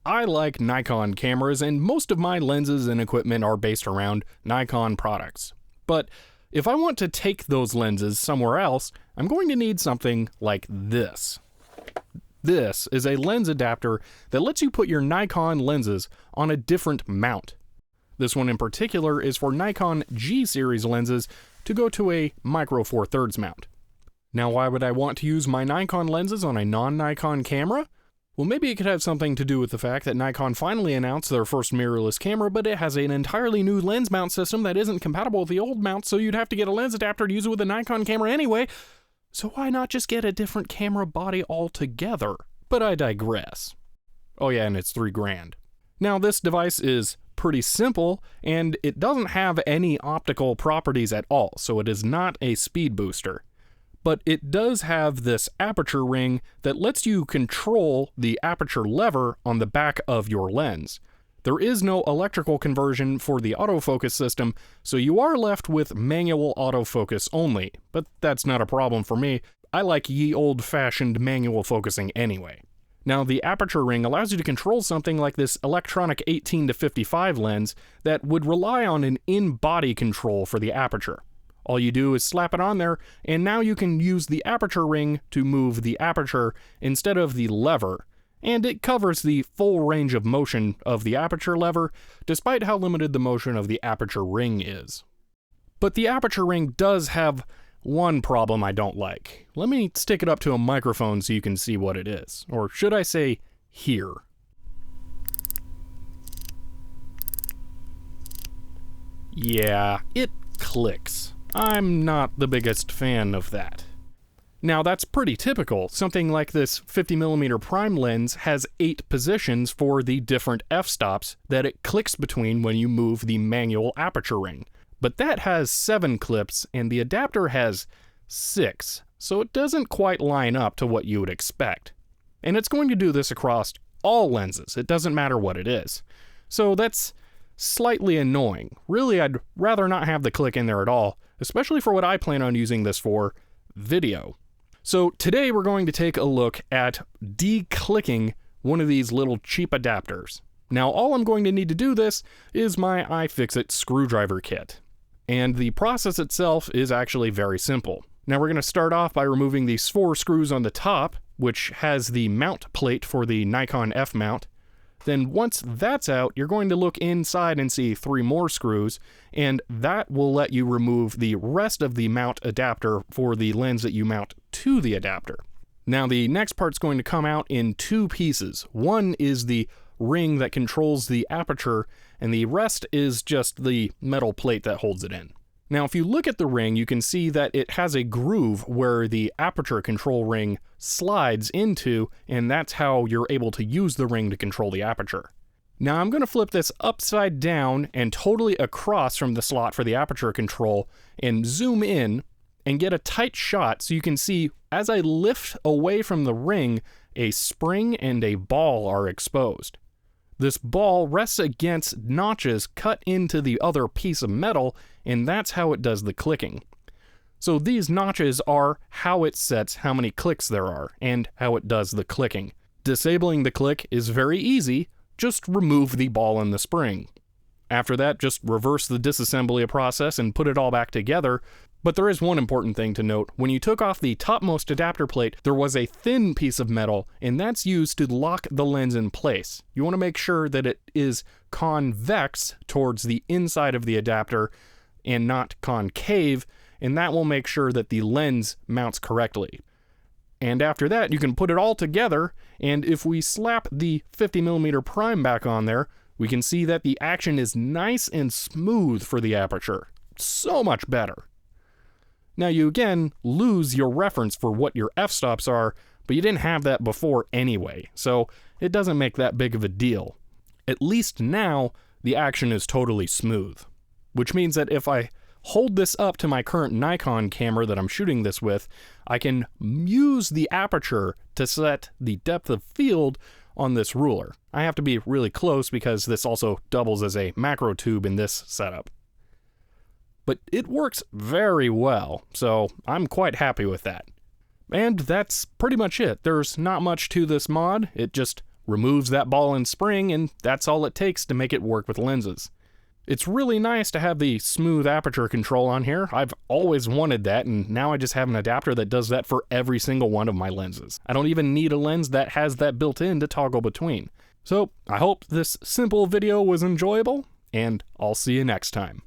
I like Nikon cameras, and most of my lenses and equipment are based around Nikon products. But if I want to take those lenses somewhere else, I'm going to need something like this. This is a lens adapter that lets you put your Nikon lenses on a different mount. This one in particular is for Nikon G series lenses to go to a micro 4/3 mount. Now, why would I want to use my Nikon lenses on a non-Nikon camera? Well, maybe it could have something to do with the fact that Nikon finally announced their first mirrorless camera, but it has an entirely new lens mount system that isn't compatible with the old mount, so you'd have to get a lens adapter to use it with a Nikon camera anyway. So why not just get a different camera body altogether? But I digress. Oh yeah, and it's $3,000. Now, this device is pretty simple, and it doesn't have any optical properties at all, so it is not a speed booster. But it does have this aperture ring that lets you control the aperture lever on the back of your lens. There is no electrical conversion for the autofocus system, so you are left with manual autofocus only, but that's not a problem for me. I like ye old-fashioned manual focusing anyway. Now, the aperture ring allows you to control something like this electronic 18-55 lens that would rely on an in-body control for the aperture. All you do is slap it on there, and now you can use the aperture ring to move the aperture instead of the lever, and it covers the full range of motion of the aperture lever, despite how limited the motion of the aperture ring is. But the aperture ring does have one problem I don't like. Let me stick it up to a microphone so you can see what it is, or should I say, hear. Yeah, it clicks. I'm not the biggest fan of that. Now, that's pretty typical. Something like this 50mm prime lens has 8 positions for the different f-stops that it clicks between when you move the manual aperture ring. But that has 7 clips, and the adapter has 6, so it doesn't quite line up to what you would expect. And it's going to do this across all lenses. It doesn't matter what it is. So that's slightly annoying. Really, I'd rather not have the click in there at all, especially for what I plan on using this for, video. So today we're going to take a look at de-clicking one of these little cheap adapters. Now, all I'm going to need to do this is my iFixit screwdriver kit. And the process itself is actually very simple. Now we're going to start off by removing these 4 screws on the top, which has the mount plate for the Nikon F mount. Then once that's out, you're going to look inside and see 3 more screws, and that will let you remove the rest of the mount adapter for the lens that you mount to the adapter. Now the next part's going to come out in 2 pieces. One is the ring that controls the aperture, and the rest is just the metal plate that holds it in. Now, if you look at the ring, you can see that it has a groove where the aperture control ring slides into, and that's how you're able to use the ring to control the aperture. Now, I'm going to flip this upside down and totally across from the slot for the aperture control and zoom in and get a tight shot so you can see as I lift away from the ring, a spring and a ball are exposed. This ball rests against notches cut into the other piece of metal, and that's how it does the clicking. So these notches are how it sets how many clicks there are, and how it does the clicking. Disabling the click is very easy, just remove the ball and the spring. After that, just reverse the disassembly process and put it all back together. But there is one important thing to note. When you took off the topmost adapter plate, there was a thin piece of metal, and that's used to lock the lens in place. You want to make sure that it is convex towards the inside of the adapter and not concave, and that will make sure that the lens mounts correctly. And after that, you can put it all together, and if we slap the 50mm prime back on there, we can see that the action is nice and smooth for the aperture. So much better. Now you again lose your reference for what your f-stops are, but you didn't have that before anyway, so it doesn't make that big of a deal. At least now, the action is totally smooth. Which means that if I hold this up to my current Nikon camera that I'm shooting this with, I can use the aperture to set the depth of field on this ruler. I have to be really close because this also doubles as a macro tube in this setup. But it works very well, so I'm quite happy with that. And that's pretty much it. There's not much to this mod. It just removes that ball and spring, and that's all it takes to make it work with lenses. It's really nice to have the smooth aperture control on here. I've always wanted that, and now I just have an adapter that does that for every single one of my lenses. I don't even need a lens that has that built in to toggle between. So I hope this simple video was enjoyable, and I'll see you next time.